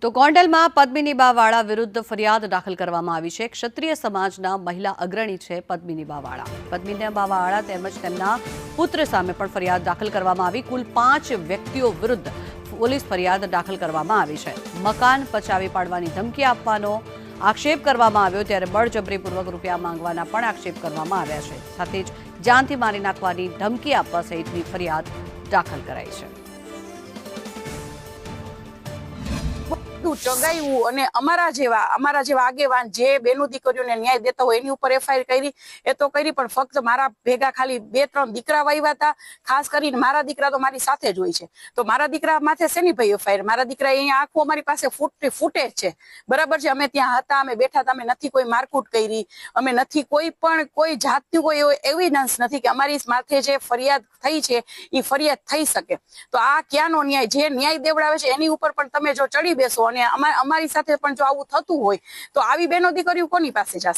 તો ગોંડલમાં પદ્મિની બાવાળા વિરુદ્ધ ફરિયાદ દાખલ કરવામાં આવી છે। ક્ષત્રિય સમાજના મહિલા અગ્રણી છે પદ્મિની બાવાળા। પદ્મિની બાવાળા તેમજ તેમના પુત્ર સામે પણ ફરિયાદ દાખલ કરવામાં આવી। કુલ 5 વ્યક્તિઓ વિરુદ્ધ પોલીસ ફરિયાદ દાખલ કરવામાં આવી છે। મકાન પચાવી પાડવાની ધમકી આપવાનો આક્ષેપ કરવામાં આવ્યો, ત્યારે બળજબરીપૂર્વક રૂપિયા માંગવાના પણ આક્ષેપ કરવામાં આવ્યા છે। સાથે જ જાનથી મારી નાખવાની ધમકી આપવા સહિતની ફરિયાદ દાખલ કરાઈ છે। ચગાવ્યું અને અમારા જેવા આગેવાન જે બેનો દીકરીઓને ન્યાય દેતા હોય એની ઉપર એફઆઈઆર કરી એ તો કરી, પણ ફક્ત મારા ભેગા ખાલી 2-3 દીકરા વાવ્યા હતા। ખાસ કરીને મારા દીકરા તો મારી સાથે જ હોય છે, તો મારા દીકરા માથે શેની ભાઈ એફઆઈઆર? મારા દીકરા અહીંયા આખું અમારી પાસે ફૂટે છે, બરાબર છે। અમે ત્યાં હતા, અમે બેઠા હતા, અમે નથી કોઈ મારકૂટ કરી, અમે નથી કોઈ જાતની કોઈ એવિડન્સ નથી કે અમારી માથે જે ફરિયાદ થઈ છે એ ફરિયાદ થઈ શકે। તો આ ક્યાંનો ન્યાય? જે ન્યાય દેવડાવે છે એની ઉપર પણ તમે જો ચડી બેસો અને અમારી સાથે પણ જો આવું થતું હોય તો આવી બેનો દીકરીઓ કોની પાસે જશે?